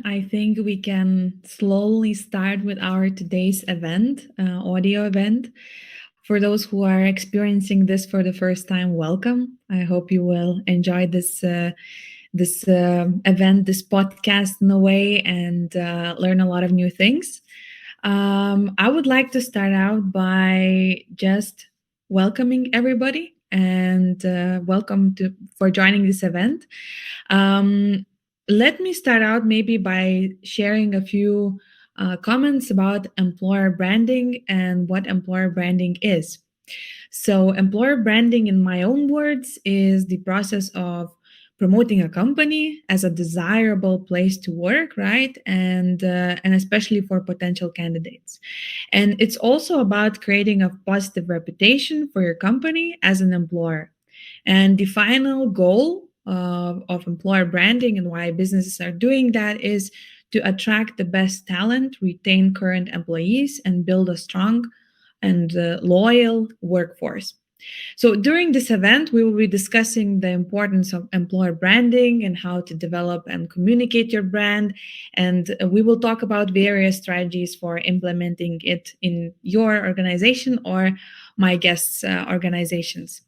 everyone. I think we can slowly start with our today's event, audio event. For those who are experiencing this for the first time, welcome. I hope you will enjoy this event, this podcast in a way, and learn a lot of new things. I would like to start out by just welcoming everybody and welcome to for joining this event. Um, Let me start out maybe by sharing a few comments about employer branding and what employer branding is. So, employer branding, in my own words, is the process of promoting a company as a desirable place to work, right? And especially for potential candidates. And it's also about creating a positive reputation for your company as an employer. And the final goal of employer branding and why businesses are doing that is to attract the best talent, retain current employees, and build a strong and loyal workforce. So, during this event, we will be discussing the importance of employer branding and how to develop and communicate your brand. And we will talk about various strategies for implementing it in your organization or my guests' organizations.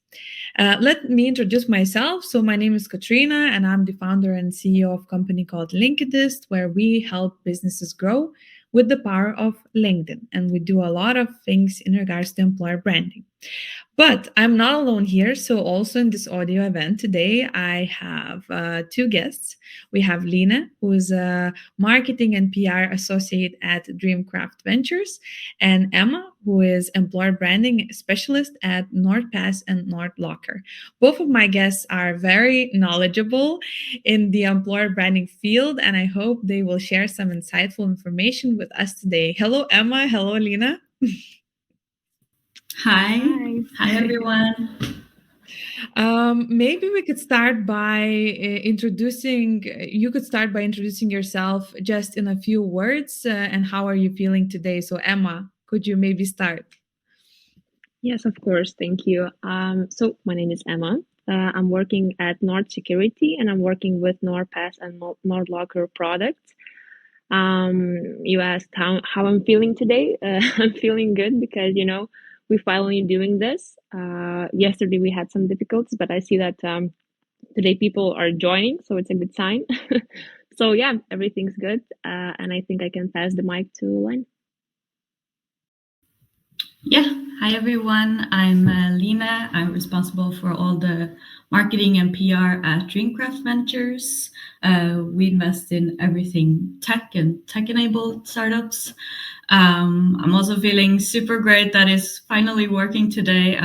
Let me introduce myself. So my name is Kotryna, and I'm the founder and CEO of a company called Linkedist, where we help businesses grow with the power of LinkedIn. And we do a lot of things in regards to employer branding. But I'm not alone here. So also in this audio event today, I have two guests. We have Lina, who is a marketing and PR associate at Dreamcraft Ventures, and Emma, who is employer branding specialist at NordPass and NordLocker. Both of my guests are very knowledgeable in the employer branding field, and I hope they will share some insightful information with us today. Hello, Emma. Hello, Lina. Hi. Hi, everyone. Maybe we could start by you could start by introducing yourself just in a few words and how are you feeling today? So, Emma, could you maybe start? Yes, of course. Thank you. So my name is Emma. I'm working at Nord Security and I'm working with NordPass and NordLocker products. You asked how I'm feeling today. I'm feeling good because, we're finally doing this. Yesterday we had some difficulties, but I see that today people are joining, so it's a good sign. So yeah, everything's good. And I think I can pass the mic to Len. Yeah. Hi, everyone. I'm Lina. I'm responsible for all the marketing and PR at Dreamcraft Ventures. We invest in everything tech and tech-enabled startups. I'm also feeling super great that it's finally working today.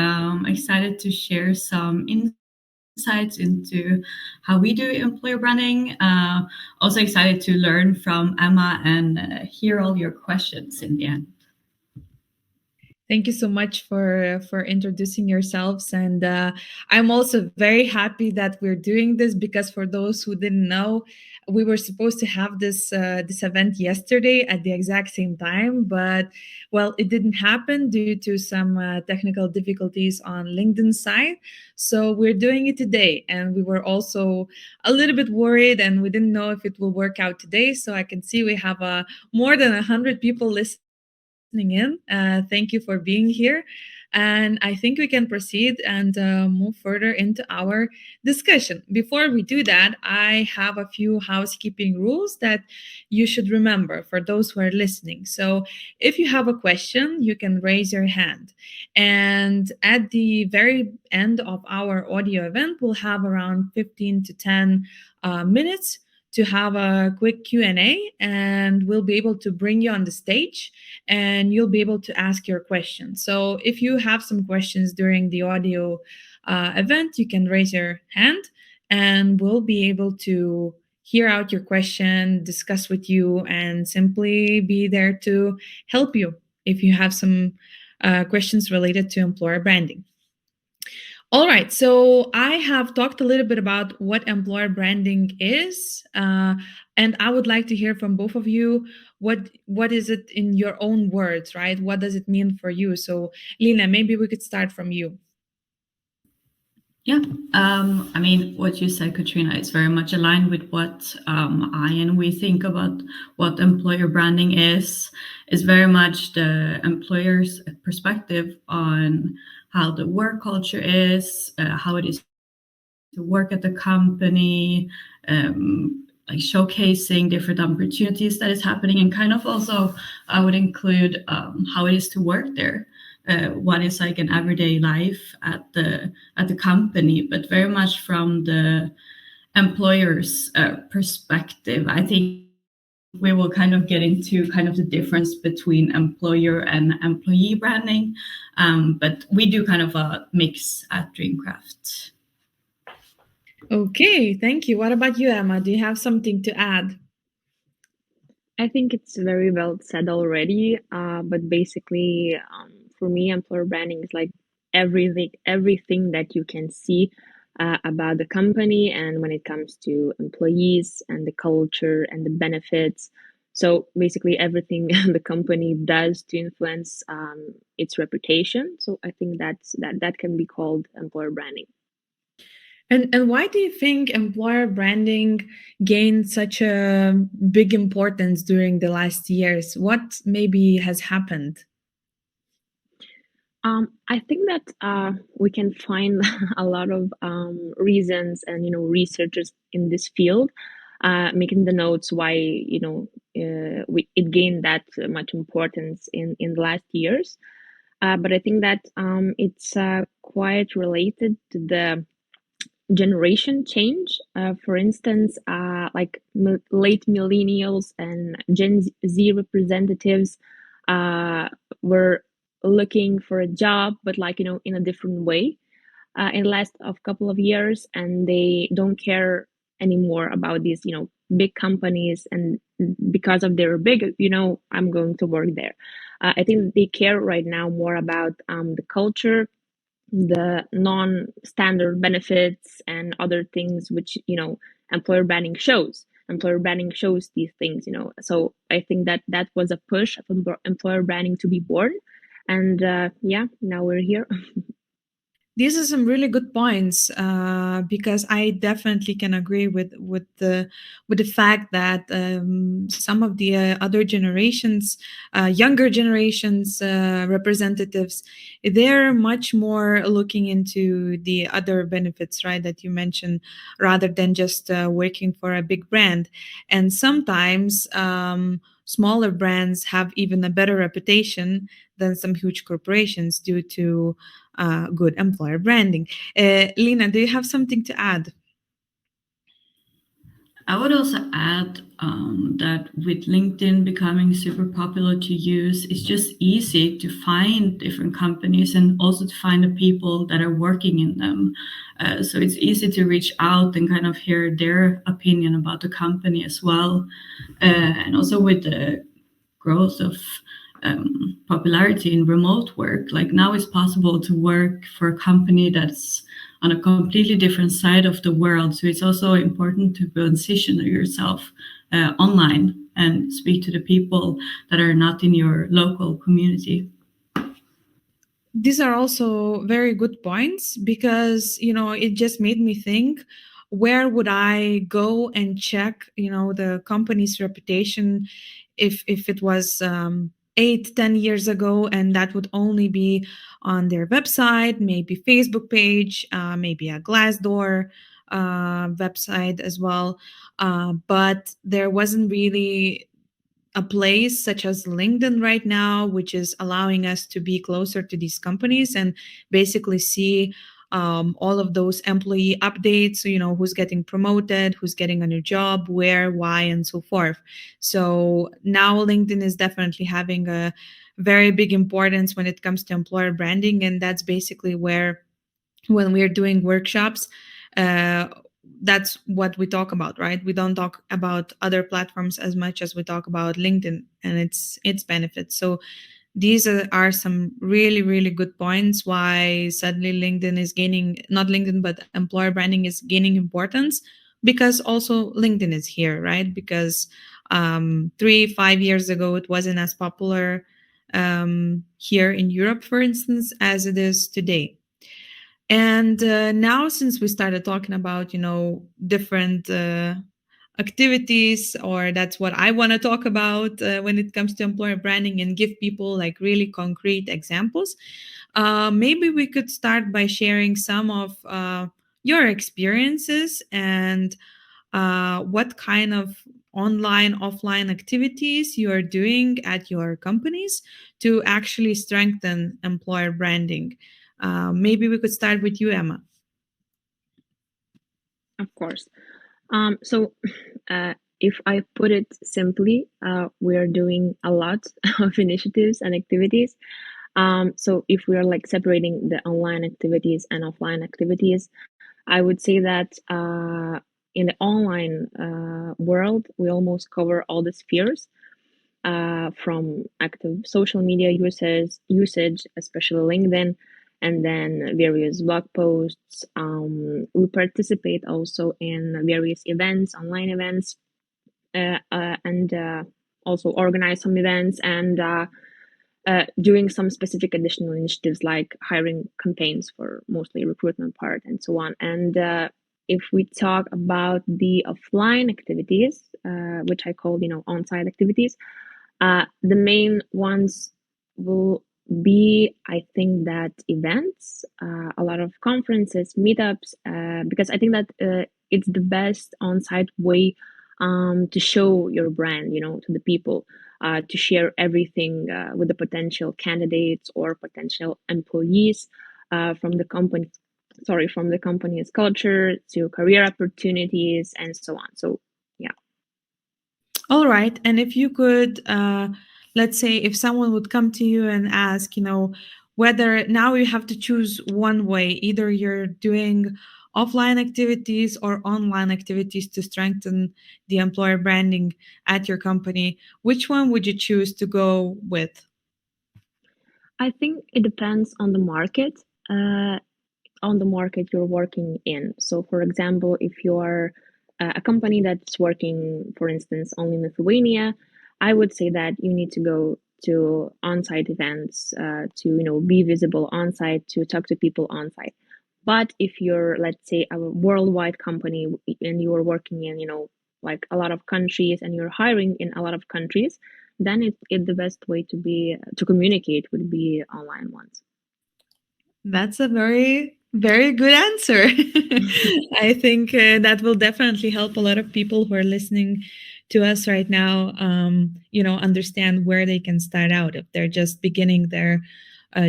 Excited to share some insights into how we do employer branding. Also excited to learn from Emma and hear all your questions in the end. Thank you so much for introducing yourselves, and I'm also very happy that we're doing this because for those who didn't know, we were supposed to have this event yesterday at the exact same time, but well, it didn't happen due to some technical difficulties on LinkedIn's side. So we're doing it today, and we were also a little bit worried, and we didn't know if it will work out today. So I can see we have more than 100 people listening in. Thank you for being here. And I think we can proceed and move further into our discussion. Before we do that, I have a few housekeeping rules that you should remember for those who are listening. So if you have a question, you can raise your hand. And at the very end of our audio event, we'll have around 15 to 10 minutes to have a quick Q&A, and we'll be able to bring you on the stage and you'll be able to ask your questions. So if you have some questions during the audio event, you can raise your hand and we'll be able to hear out your question, discuss with you, and simply be there to help you if you have some questions related to employer branding. All right, so I have talked a little bit about what employer branding is, and I would like to hear from both of you. What is it in your own words, right? What does it mean for you? So, Lina, maybe we could start from you. Yeah, I mean, what you said, Kotryna, is very much aligned with what I and we think about what employer branding is. Is very much the employer's perspective on how the work culture is, how it is to work at the company, like showcasing different opportunities that is happening, and kind of also I would include how it is to work there. What is like an everyday life at the company, but very much from the employer's perspective. I think we will kind of get into kind of the difference between employer and employee branding, but we do kind of a mix at Dreamcraft. Okay, thank you. What about you, Emma? Do you have something to add? I think it's very well said already. But basically, for me, employer branding is like everything that you can see about the company, and when it comes to employees and the culture and the benefits. So basically, everything the company does to influence its reputation. So I think that can be called employer branding. And why do you think employer branding gained such a big importance during the last years? What maybe has happened? I think that we can find a lot of reasons and researchers in this field making the notes why it gained that much importance in the last years. But I think that it's quite related to the generation change. For instance, like late millennials and Gen Z representatives were looking for a job, but like in a different way in the last of couple of years, and they don't care anymore about these big companies, and because of their big, I'm going to work there. I think they care right now more about the culture, the non-standard benefits and other things, which employer branding shows these things. So I think that was a push of employer branding to be born, and yeah, now we're here. These are some really good points because I definitely can agree with the fact that some of the other generations, younger generations representatives, they're much more looking into the other benefits, right, that you mentioned, rather than just working for a big brand. And sometimes smaller brands have even a better reputation than some huge corporations due to good employer branding. Lina, do you have something to add? I would also add that with LinkedIn becoming super popular to use, it's just easy to find different companies and also to find the people that are working in them. So it's easy to reach out and kind of hear their opinion about the company as well. And also with the growth of popularity in remote work, like now it's possible to work for a company that's on a completely different side of the world. So it's also important to position yourself online and speak to the people that are not in your local community. These are also very good points because it just made me think, where would I go and check the company's reputation if it was 8-10 years ago, and that would only be on their website, maybe Facebook page, maybe a Glassdoor website as well, but there wasn't really a place such as LinkedIn right now, which is allowing us to be closer to these companies and basically see all of those employee updates, who's getting promoted, who's getting a new job, where, why, and so forth. So now LinkedIn is definitely having a very big importance when it comes to employer branding. And that's basically where, when we're doing workshops, uh, that's what we talk about, right? We don't talk about other platforms as much as we talk about LinkedIn and its benefits. So these are some really, really good points why suddenly LinkedIn is gaining, not LinkedIn, but employer branding is gaining importance, because also LinkedIn is here, right? Because 3-5 years ago, it wasn't as popular here in Europe, for instance, as it is today. And now, since we started talking about, different activities, or that's what I want to talk about when it comes to employer branding and give people like really concrete examples, maybe we could start by sharing some of your experiences and what kind of online, offline activities you are doing at your companies to actually strengthen employer branding. Maybe we could start with you, Emma. Of course. So, if I put it simply, we are doing a lot of initiatives and activities. So, if we are like separating the online activities and offline activities, I would say that in the online world, we almost cover all the spheres, from active social media usage, especially LinkedIn, and then various blog posts. We participate also in various events, online events, and also organize some events and doing some specific additional initiatives like hiring campaigns for mostly recruitment part and so on. And if we talk about the offline activities, which I call, on-site activities, the main ones will be, I think, that events, a lot of conferences, meetups, because I think that it's the best on-site way to show your brand, to the people, to share everything with the potential candidates or potential employees from the company. Sorry, from the company's culture to career opportunities and so on. So, yeah. All right. And if you could, let's say, if someone would come to you and ask, whether now you have to choose one way, either you're doing offline activities or online activities to strengthen the employer branding at your company, which one would you choose to go with? I think it depends on the market. On the market you're working in. So, for example, if you're a company that's working, for instance, only in Lithuania, I would say that you need to go to on-site events, to be visible on-site, to talk to people on-site. But if you're, let's say, a worldwide company and you are working in, like a lot of countries and you're hiring in a lot of countries, then it the best way to communicate would be online ones. That's a very, very good answer. I think that will definitely help a lot of people who are listening to us right now, understand where they can start out if they're just beginning their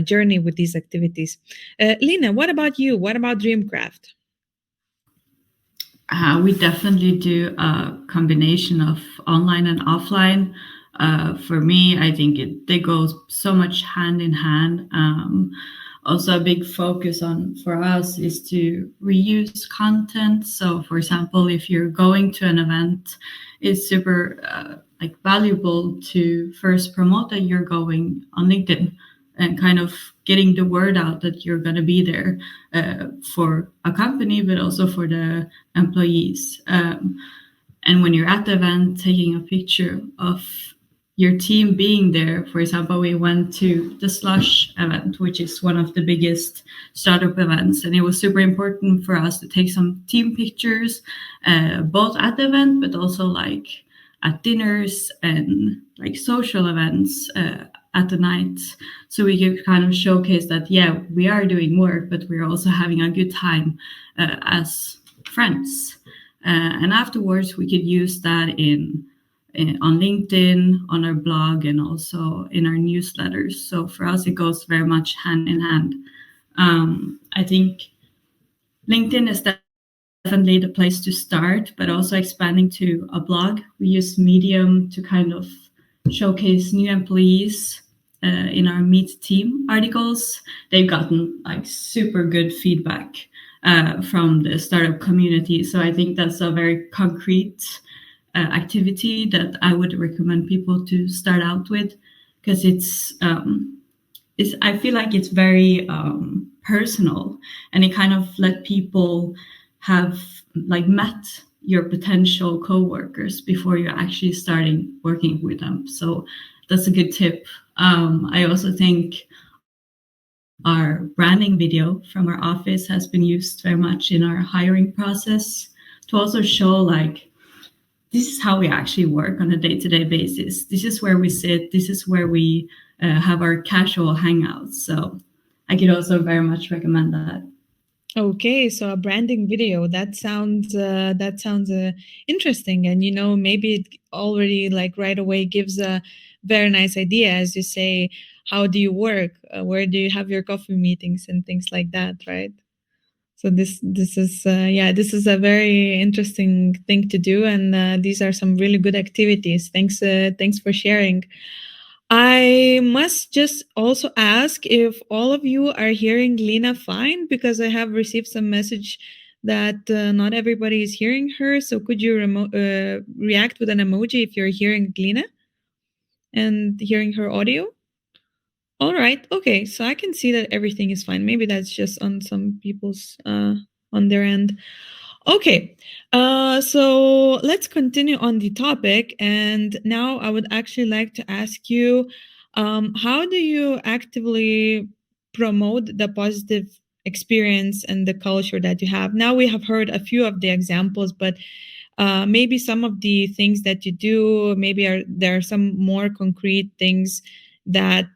journey with these activities. Lina, what about you? What about Dreamcraft? We definitely do a combination of online and offline. For me, I think they go so much hand in hand. Also, a big focus for us is to reuse content. So, for example, if you're going to an event, it's super valuable to first promote that you're going on LinkedIn and kind of getting the word out that you're going to be there for a company, but also for the employees. And when you're at the event, taking a picture of your team being there. For example, we went to the Slush event, which is one of the biggest startup events. And it was super important for us to take some team pictures, both at the event, but also like at dinners and like social events at the night. So we could kind of showcase that, yeah, we are doing work, but we're also having a good time as friends. And afterwards, we could use that on LinkedIn, on our blog, and also in our newsletters. So for us, it goes very much hand in hand. I think LinkedIn is definitely the place to start, but also expanding to a blog. We use Medium to kind of showcase new employees in our Meet Team articles. They've gotten like super good feedback from the startup community. So I think that's a very concrete activity that I would recommend people to start out with, because it's I feel like it's very personal, and it kind of let people have like met your potential coworkers before you're actually starting working with them. So that's a good tip. I also think our branding video from our office has been used very much in our hiring process to also show like this is how we actually work on a day-to-day basis. This is where we sit. This is where we have our casual hangouts. So I could also very much recommend that. Okay, so a branding video, that sounds interesting, and maybe it already like right away gives a very nice idea, as you say. How do you work? Where do you have your coffee meetings and things like that, right? So this is this is a very interesting thing to do, and these are some really good activities. Thanks for sharing. I must just also ask if all of you are hearing Lina fine, because I have received some message that not everybody is hearing her. So could you react with an emoji if you're hearing Lina and hearing her audio? All right. Okay. So I can see that everything is fine. Maybe that's just on some people's on their end. Okay. So let's continue on the topic. And now I would actually like to ask you, how do you actively promote the positive experience and the culture that you have? Now we have heard a few of the examples, but maybe some of the things that you do, maybe there are some more concrete things that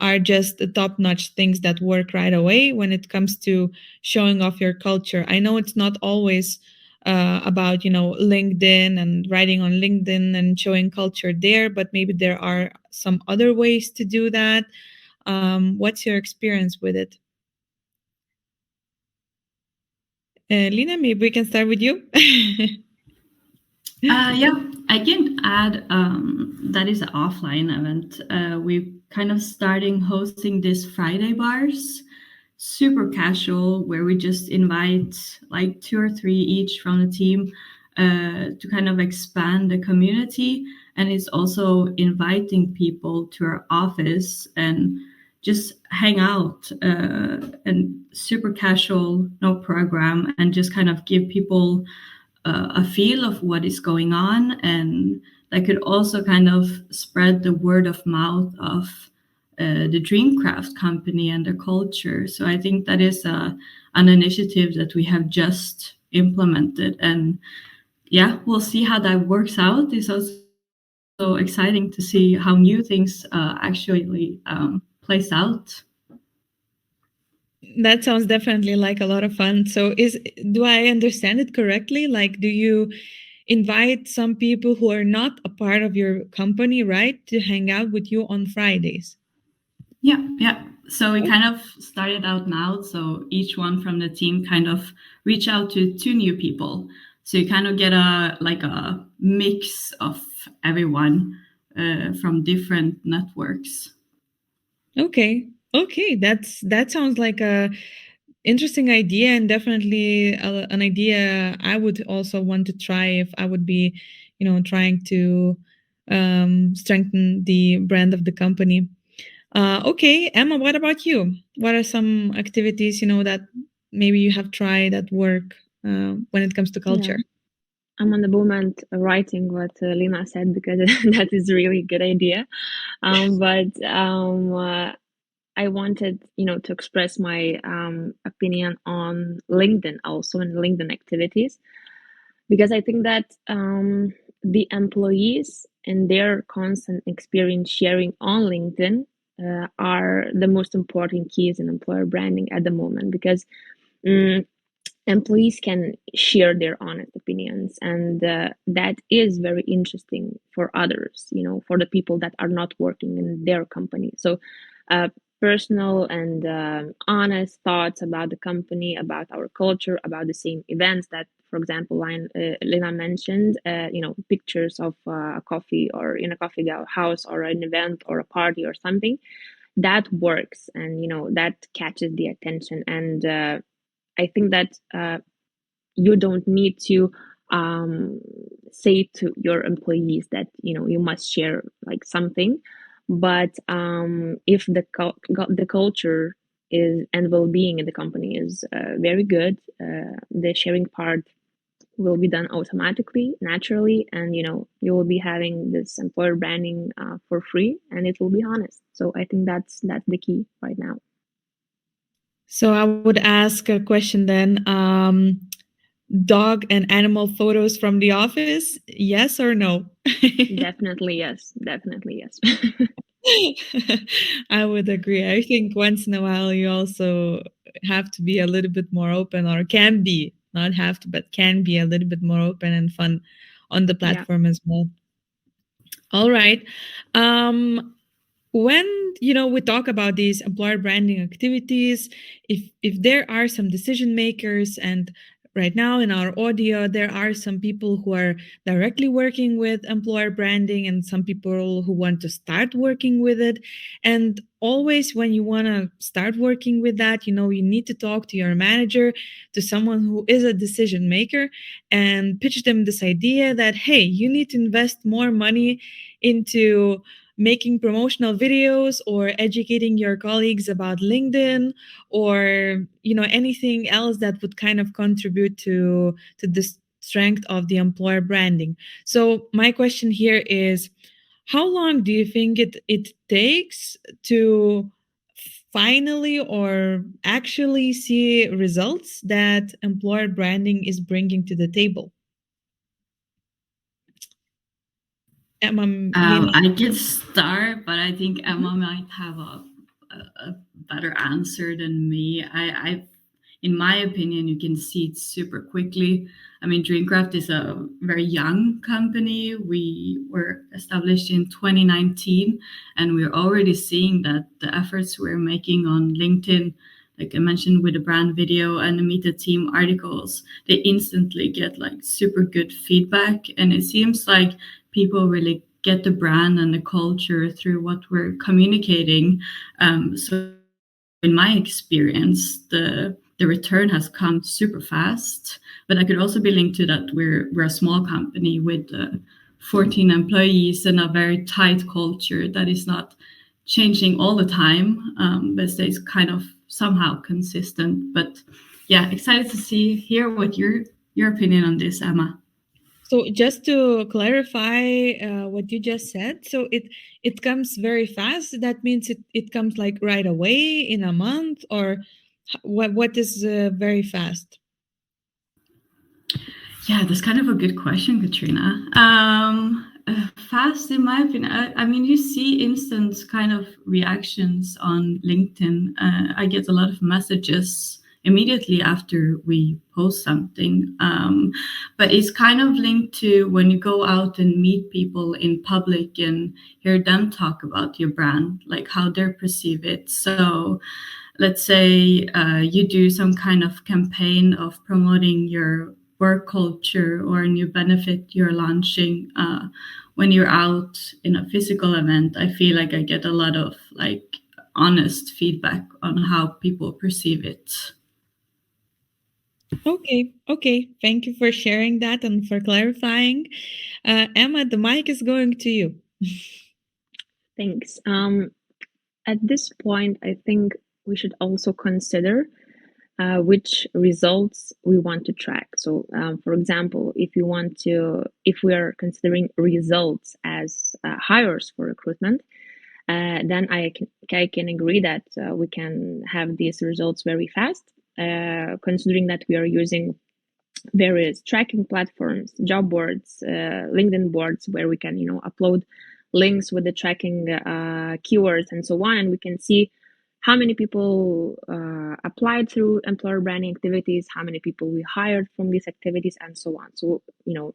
are just the top-notch things that work right away when it comes to showing off your culture. I know it's not always about LinkedIn and writing on LinkedIn and showing culture there, but maybe there are some other ways to do that. What's your experience with it? Lina, maybe we can start with you. Yeah, I can add that is an offline event. We kind of starting hosting this Friday bars, super casual, where we just invite like 2 or 3 each from the team to kind of expand the community. And it's also inviting people to our office and just hang out and super casual, no program, and just kind of give people a feel of what is going on, and that could also kind of spread the word of mouth of the Dreamcraft company and the culture. So I think that is an initiative that we have just implemented, and yeah, we'll see how that works out. It's also exciting to see how new things actually plays out. That sounds definitely like a lot of fun. So do I understand it correctly? Like, do you invite some people who are not a part of your company, right, to hang out with you on Fridays? Yeah. So we kind of started out now. So each one from the team kind of reach out to 2 new people. So you kind of get a mix of everyone from different networks. Okay. That sounds like a interesting idea, and definitely an idea I would also want to try if I would be, trying to strengthen the brand of the company. Okay, Emma, what about you? What are some activities, that maybe you have tried at work when it comes to culture? Yeah. I'm on the moment writing what Lina said, because that is really good idea. But I wanted, to express my opinion on LinkedIn also, and LinkedIn activities, because I think that the employees and their constant experience sharing on LinkedIn are the most important keys in employer branding at the moment, because employees can share their honest opinions, and that is very interesting for others, for the people that are not working in their company. So personal and honest thoughts about the company, about our culture, about the same events that, for example, Lina mentioned, pictures of a coffee, or in a coffee house, or an event, or a party, or something that works, and that catches the attention. And I think that you don't need to say to your employees that you must share like something, but if the culture is and well-being in the company is very good, the sharing part will be done automatically, naturally, and you will be having this employer branding for free, and it will be honest. So I think that's the key right now. So I would ask a question then. Dog and animal photos from the office, yes or no? Definitely yes. Definitely yes. I would agree. I think once in a while you also have to be a little bit more open, or can be, not have to, but can be a little bit more open and fun on the Yeah. platform as well. All right. When we talk about these employer branding activities, if there are some decision makers, and right now in our audio there are some people who are directly working with employer branding and some people who want to start working with it, and always when you want to start working with that, you need to talk to your manager, to someone who is a decision maker, and pitch them this idea that, hey, you need to invest more money into making promotional videos or educating your colleagues about LinkedIn, or anything else that would kind of contribute to the strength of the employer branding. So my question here is, how long do you think it takes to finally or actually see results that employer branding is bringing to the table? I can start, but I think Emma might have a better answer than me. In my opinion, you can see it super quickly. I mean, Dreamcraft is a very young company. We were established in 2019, and we're already seeing that the efforts we're making on LinkedIn, like I mentioned with the brand video and the Meet the Team articles, they instantly get like super good feedback. And it seems like people really get the brand and the culture through what we're communicating. So in my experience, the return has come super fast. But I could also be linked to that we're a small company with 14 employees and a very tight culture that is not changing all the time, but stays kind of somehow consistent. But yeah, excited to hear what your opinion on this, Emma. So just to clarify what you just said, so it comes very fast. That means it comes like right away in a month, or what is very fast? Yeah, that's kind of a good question, Katrina. Fast, in my opinion. I mean, you see instant kind of reactions on LinkedIn. I get a lot of messages immediately after we post something. But it's kind of linked to when you go out and meet people in public and hear them talk about your brand, like how they perceive it. So let's say you do some kind of campaign of promoting your work culture or a new benefit you're launching. When you're out in a physical event, I feel like I get a lot of like honest feedback on how people perceive it. Okay. Thank you for sharing that and for clarifying. Emma, the mic is going to you. Thanks. At this point, I think we should also consider which results we want to track. So, for example, if we are considering results as hires for recruitment, then I can agree that we can have these results very fast, considering that we are using various tracking platforms, job boards, LinkedIn boards, where we can upload links with the tracking keywords and so on, and we can see how many people applied through employer branding activities, how many people we hired from these activities, and so on. So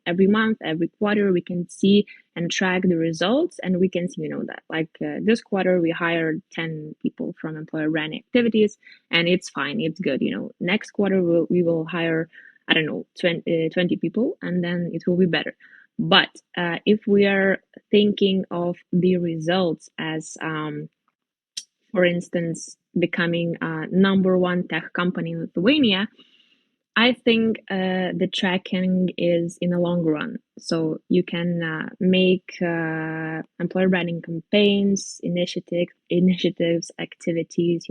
every month, every quarter, we can see and track the results, and we can see that like this quarter we hired 10 people from employer branding activities, and it's fine, it's good. Next quarter we will hire, I don't know, 20 people, and then it will be better. But if we are thinking of the results as, for instance, becoming a number one tech company in Lithuania, I think the tracking is in the long run. So you can make employer branding campaigns, initiatives, activities,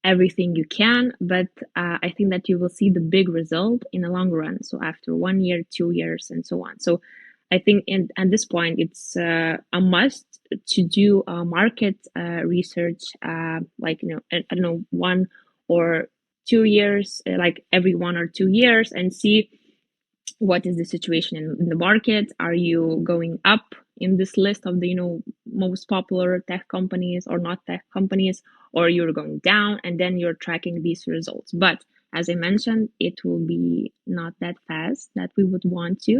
everything you can, but I think that you will see the big result in the long run. So after 1 year, 2 years, and so on. So I think at this point, it's a must to do market research, like, I don't know, 1 or 2 years, like every 1 or 2 years, and see what is the situation in the market. Are you going up in this list of the most popular tech companies or not tech companies, or you're going down, and then you're tracking these results. But as I mentioned, it will be not that fast that we would want to,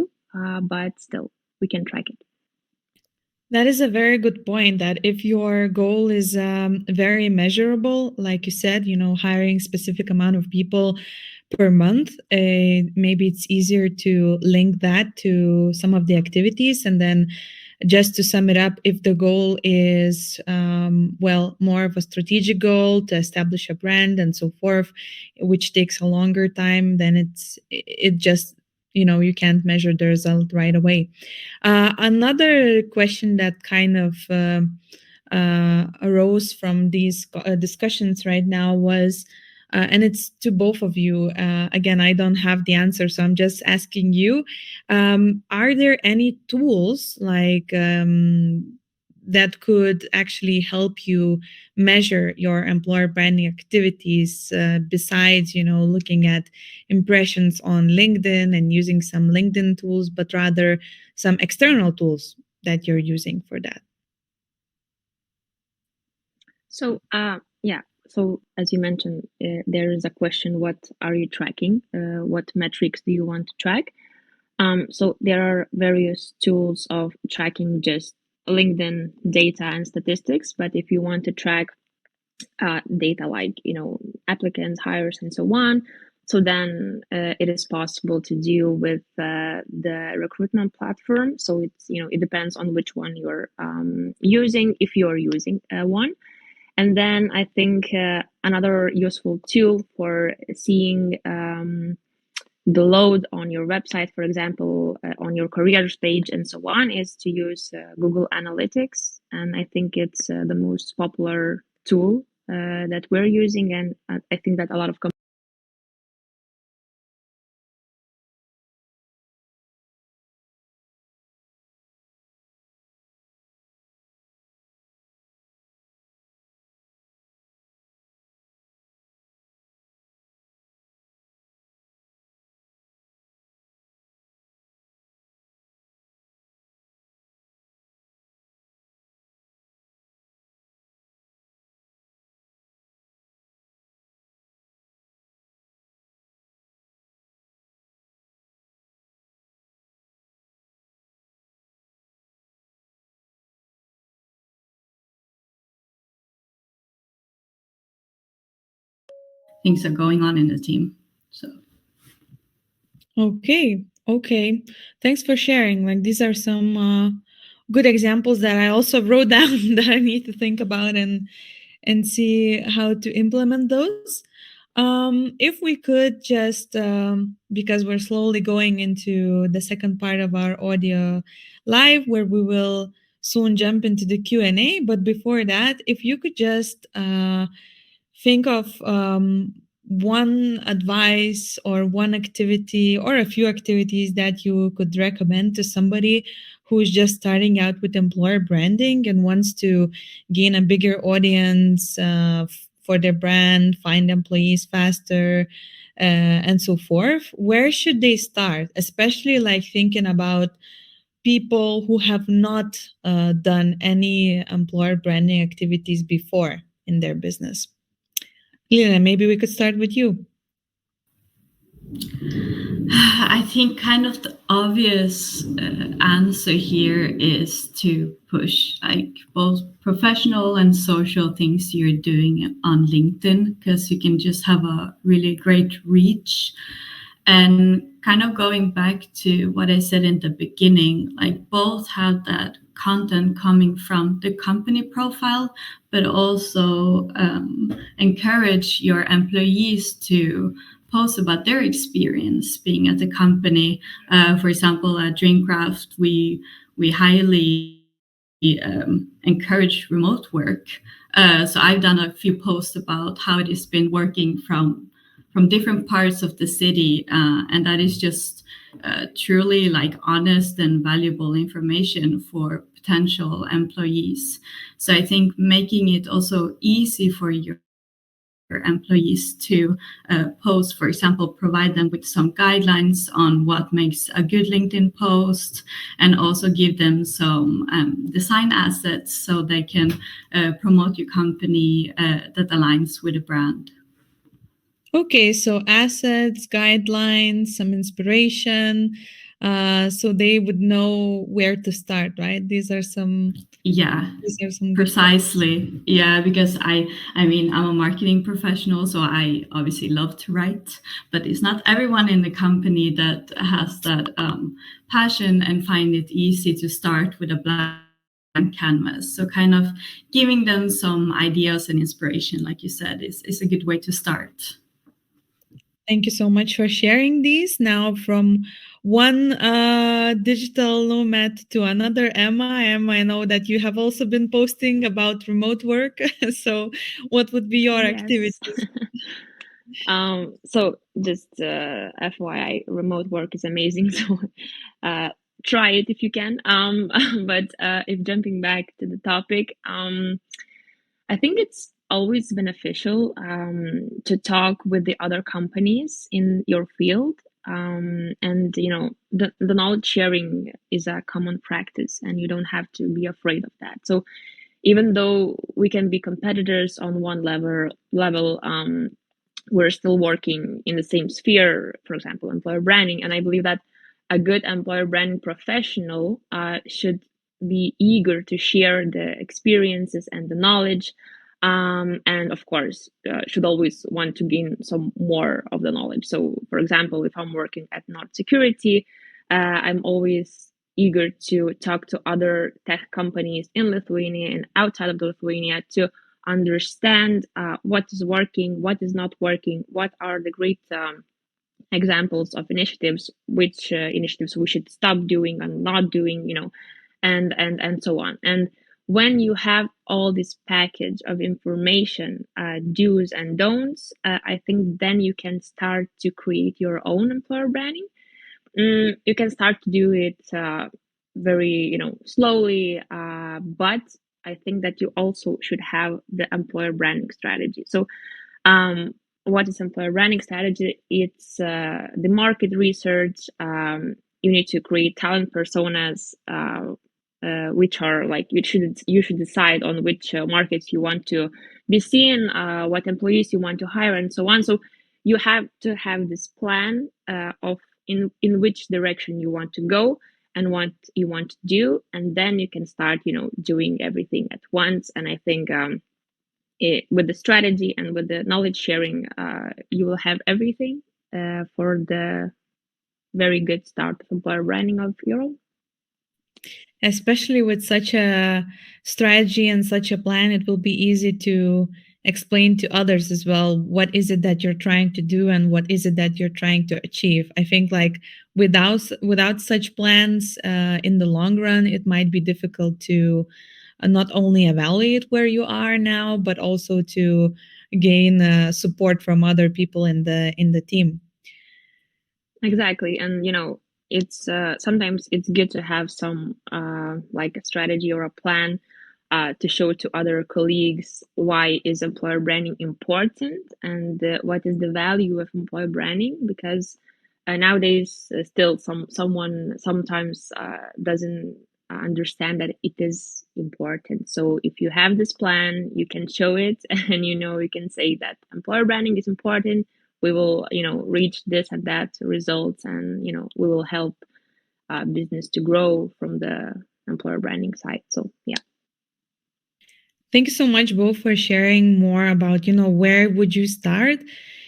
but still we can track it. That is a very good point, that if your goal is very measurable, like you said, hiring specific amount of people per month, maybe it's easier to link that to some of the activities. And then just to sum it up, if the goal is, more of a strategic goal to establish a brand and so forth, which takes a longer time, then it just, you can't measure the result right away. Another question that kind of arose from these discussions right now was, and it's to both of you. Again, I don't have the answer, so I'm just asking you. Are there any tools like that could actually help you measure your employer branding activities besides, looking at impressions on LinkedIn and using some LinkedIn tools, but rather some external tools that you're using for that? So, So as you mentioned, there is a question, what are you tracking? What metrics do you want to track? So there are various tools of tracking just LinkedIn data and statistics, but if you want to track data like, applicants, hires, and so on, so then it is possible to deal with the recruitment platform. So it's, it depends on which one you're using, if you're using one. And then I think another useful tool for seeing the load on your website, for example, on your careers page and so on, is to use Google Analytics. And I think it's the most popular tool that we're using. And I think that a lot of companies things are going on in the team. So Okay. Thanks for sharing. Like, these are some good examples that I also wrote down that I need to think about and see how to implement those. If we could just, because we're slowly going into the second part of our audio live, where we will soon jump into the Q&A. But before that, if you could just think of one advice or one activity or a few activities that you could recommend to somebody who's just starting out with employer branding and wants to gain a bigger audience for their brand, find employees faster, and so forth. Where should they start? Especially like thinking about people who have not done any employer branding activities before in their business. Lina, maybe we could start with you. I think kind of the obvious answer here is to push like both professional and social things you're doing on LinkedIn, because you can just have a really great reach. And kind of going back to what I said in the beginning, like both have that content coming from the company profile, but also encourage your employees to post about their experience being at the company. For example, at Dreamcraft, we highly encourage remote work. So I've done a few posts about how it has been working from different parts of the city, and that is just truly like honest and valuable information for potential employees. So I think making it also easy for your employees to post, for example, provide them with some guidelines on what makes a good LinkedIn post, and also give them some design assets so they can promote your company that aligns with the brand. Okay, so assets, guidelines, some inspiration, so they would know where to start, right? These are some precisely. Yeah, because I mean, I'm a marketing professional, so I obviously love to write, but it's not everyone in the company that has that passion and find it easy to start with a blank canvas. So kind of giving them some ideas and inspiration, like you said, is a good way to start. Thank you so much for sharing these. Now, from one digital nomad to another, Ema, I know that you have also been posting about remote work. So what would be your activities? So just FYI, remote work is amazing. So try it if you can. But if jumping back to the topic, I think it's always beneficial to talk with the other companies in your field. And the knowledge sharing is a common practice, and you don't have to be afraid of that. So even though we can be competitors on one level, we're still working in the same sphere, for example, employer branding. And I believe that a good employer branding professional should be eager to share the experiences and the knowledge, and of course should always want to gain some more of the knowledge. So for example, if I'm working at Nord Security, I'm always eager to talk to other tech companies in Lithuania and outside of Lithuania to understand what is working, what is not working, what are the great examples of initiatives, which initiatives we should stop doing and not doing, and so on. And when you have all this package of information, do's and don'ts, I think then you can start to create your own employer branding. You can start to do it very, slowly, but I think that you also should have the employer branding strategy. So what is employer branding strategy? It's the market research. You need to create talent personas, which are like you should decide on which markets you want to be seen, what employees you want to hire, and so on. So you have to have this plan of in which direction you want to go and what you want to do, and then you can start doing everything at once. And I think with the strategy and with the knowledge sharing, you will have everything for the very good start of employer branding of your own. Especially with such a strategy and such a plan, it will be easy to explain to others as well what is it that you're trying to do and what is it that you're trying to achieve. I think like without such plans, in the long run, it might be difficult to not only evaluate where you are now, but also to gain support from other people in the team. Exactly. And it's sometimes it's good to have some like a strategy or a plan to show to other colleagues why is employer branding important and what is the value of employer branding, because nowadays still someone sometimes doesn't understand that it is important. So if you have this plan, you can show it and you can say that employer branding is important. We will reach this and that results, and we will help business to grow from the employer branding side. So yeah. Thank you so much both for sharing more about where would you start.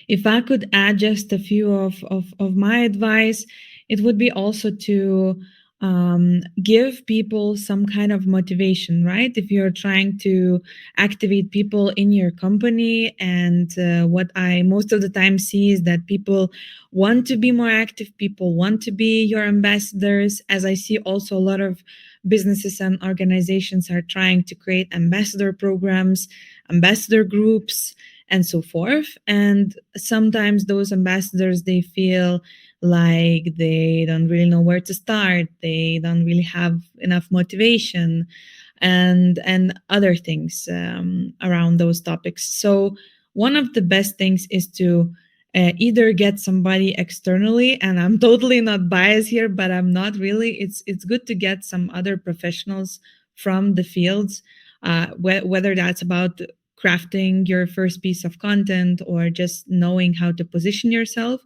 If I could add just a few of my advice, it would be also to give people some kind of motivation, right? If you're trying to activate people in your company, and what I most of the time see is that people want to be more active, people want to be your ambassadors, as I see also a lot of businesses and organizations are trying to create ambassador programs, ambassador groups, and so forth. And sometimes those ambassadors, they feel like they don't really know where to start. They don't really have enough motivation and other things around those topics. So one of the best things is to either get somebody externally, and I'm totally not biased here, but I'm not really. It's good to get some other professionals from the fields, whether that's about crafting your first piece of content or just knowing how to position yourself,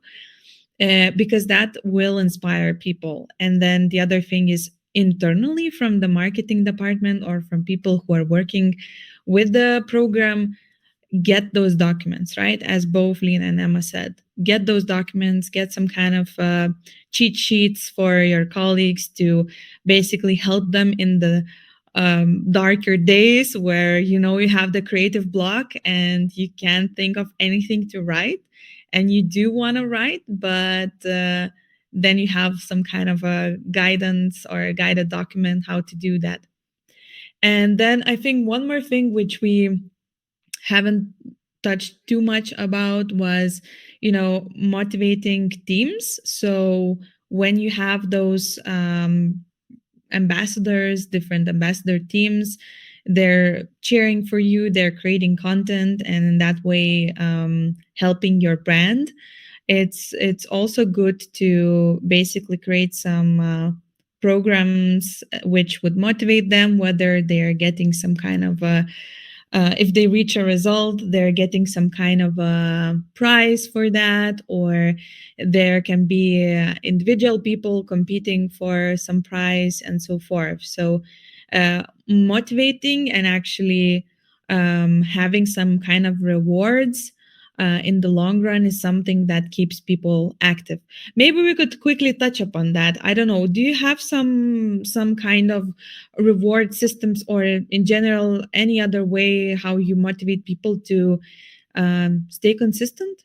because that will inspire people. And then the other thing is internally from the marketing department or from people who are working with the program, get those documents, right? As both Lena and Emma said, get those documents, get some kind of cheat sheets for your colleagues to basically help them in the darker days where, you know, you have the creative block and you can't think of anything to write and you do want to write, but then you have some kind of a guidance or a guided document how to do that. And then I think one more thing which we haven't touched too much about was, you know, motivating teams. So when you have those ambassadors, different ambassador teams, they're cheering for you, they're creating content, and in that way helping your brand. It's also good to basically create some programs which would motivate them, whether they're getting some kind of a if they reach a result, they're getting some kind of a prize for that, or there can be individual people competing for some prize and so forth. So motivating and actually having some kind of rewards in the long run is something that keeps people active. Maybe we could quickly touch upon that. I don't know. Do you have some kind of reward systems, or in general any other way how you motivate people to stay consistent?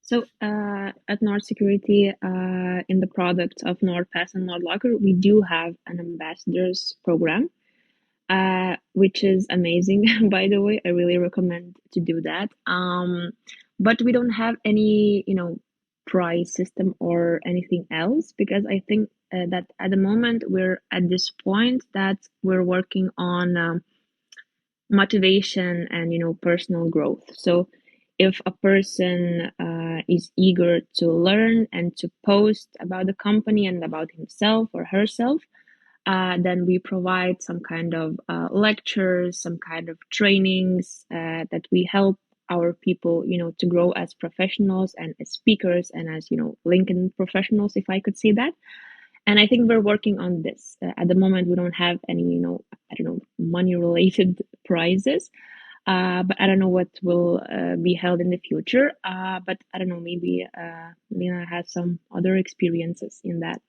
So at Nord Security, in the product of NordPass and NordLocker, we do have an ambassadors program, which is amazing. By the way, I really recommend to do that. But we don't have any, you know, prize system or anything else, because I think that at the moment we're at this point that we're working on motivation and, you know, personal growth. So if a person is eager to learn and to post about the company and about himself or herself, then we provide some kind of lectures, some kind of trainings that we help our people, you know, to grow as professionals and as speakers and as, you know, LinkedIn professionals, if I could say that. And I think we're working on this. At the moment, we don't have any, you know, I don't know, money related prizes. But I don't know what will be held in the future. But I don't know, maybe Lena has some other experiences in that.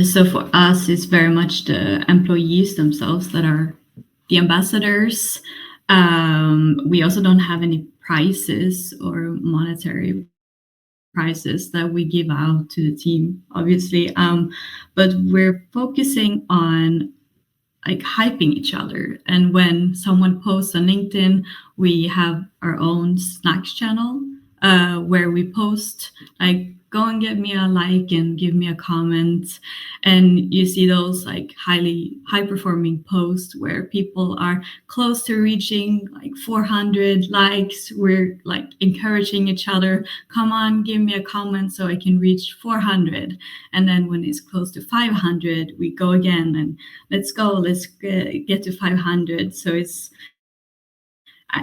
So for us, it's very much the employees themselves that are the ambassadors. We also don't have any prizes or monetary prizes that we give out to the team, obviously. But we're focusing on like hyping each other. And when someone posts on LinkedIn, we have our own Snacks channel where we post like, go and give me a like and give me a comment. And you see those like high performing posts where people are close to reaching like 400 likes. We're like encouraging each other, come on, give me a comment so I can reach 400. And then when it's close to 500, we go again and let's go, let's get to 500. So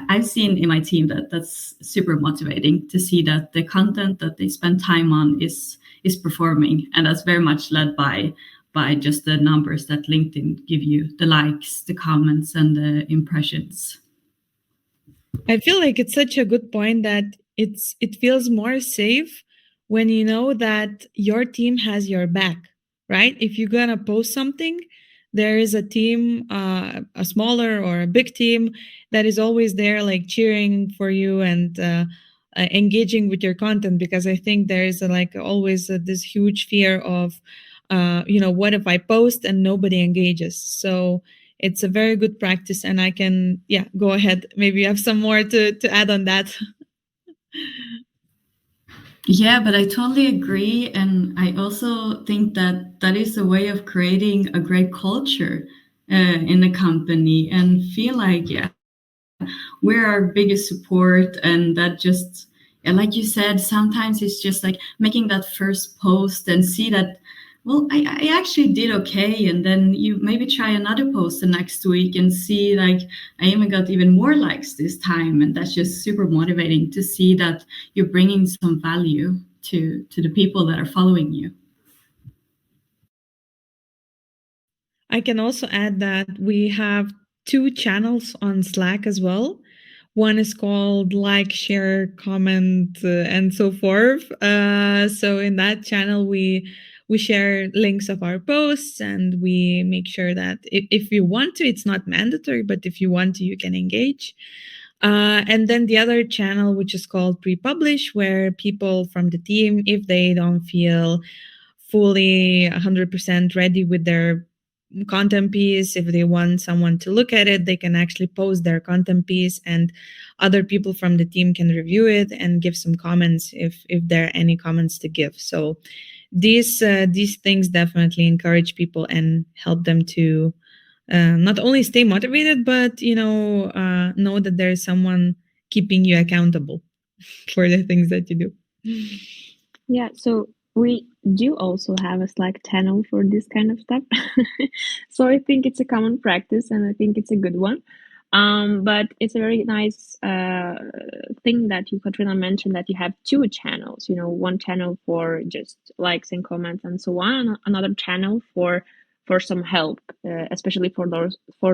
I've seen in my team that that's super motivating to see that the content that they spend time on is performing, and that's very much led by just the numbers that LinkedIn give you, the likes, the comments, and the impressions. I feel like it's such a good point that it feels more safe when you know that your team has your back, right? If you're gonna post something, there is a team, a smaller or a big team that is always there, like cheering for you and engaging with your content. Because I think there is like always this huge fear of, you know, what if I post and nobody engages? So it's a very good practice, and I can, yeah, go ahead. Maybe you have some more to add on that. Yeah, but I totally agree. And I also think that that is a way of creating a great culture. in the company and feel like, yeah, we're our biggest support. And that just, yeah, like you said, sometimes it's just like making that first post and see that, well, I actually did okay. And then you maybe try another post the next week and see like I even got even more likes this time. And that's just super motivating to see that you're bringing some value to the people that are following you. I can also add that we have 2 channels on Slack as well. One is called like, share, comment, and so forth. So in that channel, we share links of our posts, and we make sure that if you want to, it's not mandatory, but if you want to, you can engage. And then the other channel, which is called pre-publish, where people from the team, if they don't feel fully 100% ready with their content piece, if they want someone to look at it, they can actually post their content piece, and other people from the team can review it and give some comments if there are any comments to give. So these things definitely encourage people and help them to not only stay motivated, but know that there is someone keeping you accountable for the things that you do. Yeah, so we do also have a Slack channel for this kind of stuff. So I think it's a common practice, and I think it's a good one. But it's a very nice thing that you, Kotryna, mentioned, that you have 2 channels. One channel for just likes and comments and so on, and another channel for some help, especially for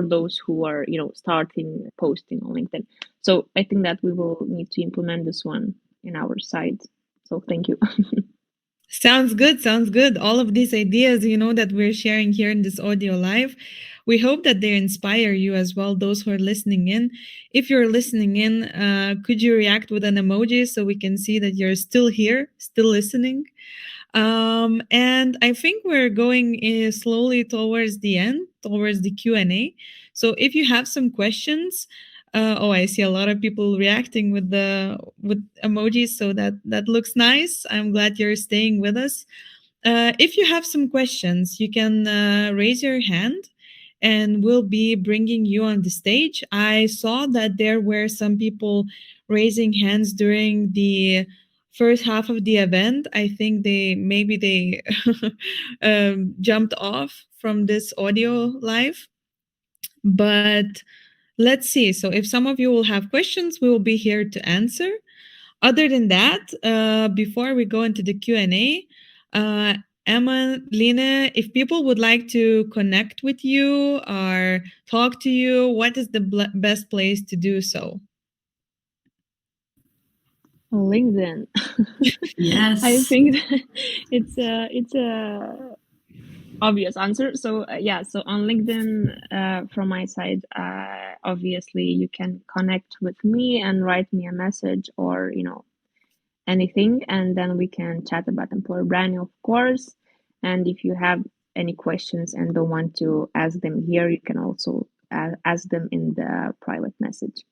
those who are starting posting on LinkedIn. So I think that we will need to implement this one in our site. So thank you. Sounds good. Sounds good. All of these ideas, that we're sharing here in this audio live, we hope that they inspire you as well, those who are listening in. If you're listening in, could you react with an emoji so we can see that you're still here, still listening? And I think we're going slowly towards the end, towards the Q&A. So if you have some questions, I see a lot of people reacting with emojis, so that looks nice. I'm glad you're staying with us. If you have some questions, you can raise your hand, and we'll be bringing you on the stage. I saw that there were some people raising hands during the first half of the event. I think they jumped off from this audio live, but let's see. So if some of you will have questions, we will be here to answer. Other than that, before we go into the Q&A, Ema, Lina, if people would like to connect with you or talk to you, what is the best place to do so? LinkedIn. Yes. I think it's a obvious answer. So so on LinkedIn, from my side, obviously you can connect with me and write me a message, or anything, and then we can chat about employer branding, of course. And if you have any questions and don't want to ask them here, you can also ask them in the private message.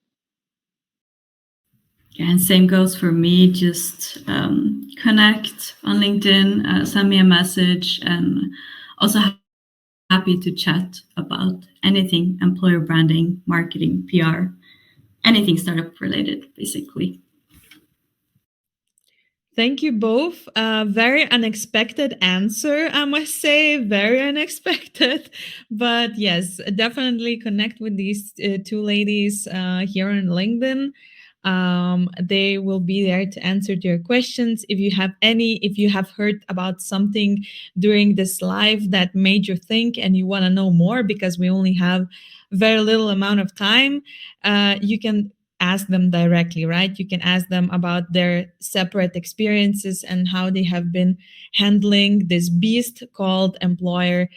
Yeah, and same goes for me. Just connect on LinkedIn, send me a message, and also happy to chat about anything employer branding, marketing, PR, anything startup related, basically. Thank you both. Very unexpected answer, I must say, very unexpected. But yes, definitely connect with these 2 ladies here on LinkedIn. They will be there to answer to your questions. If you have heard about something during this live that made you think and you want to know more, because we only have very little amount of time, you can ask them directly, right? You can ask them about their separate experiences and how they have been handling this beast called employer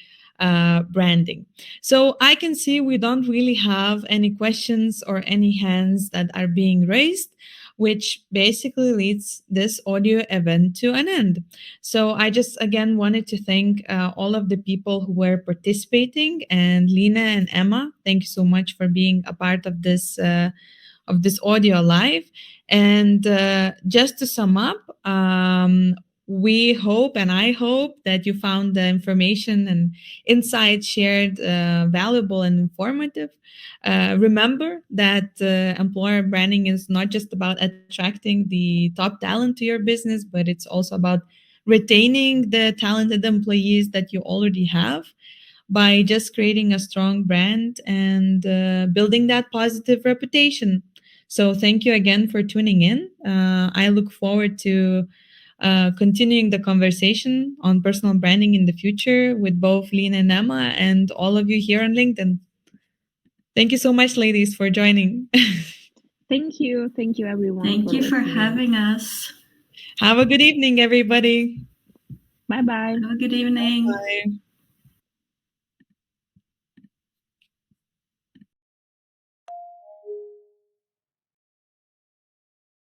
branding. So I can see we don't really have any questions or any hands that are being raised, which basically leads this audio event to an end. So I just again wanted to thank all of the people who were participating, and Lina and Ema, thank you so much for being a part of this audio live. And just to sum up, we hope, and I hope, that you found the information and insights shared valuable and informative. Remember that employer branding is not just about attracting the top talent to your business, but it's also about retaining the talented employees that you already have by just creating a strong brand and building that positive reputation. So, thank you again for tuning in. I look forward to continuing the conversation on personal branding in the future with both Lena and Emma and all of you here on LinkedIn. Thank you so much, ladies, for joining. Thank you. Thank you, everyone. Thank you for having us. Have a good evening, everybody. Bye-bye. Have a good evening. Bye.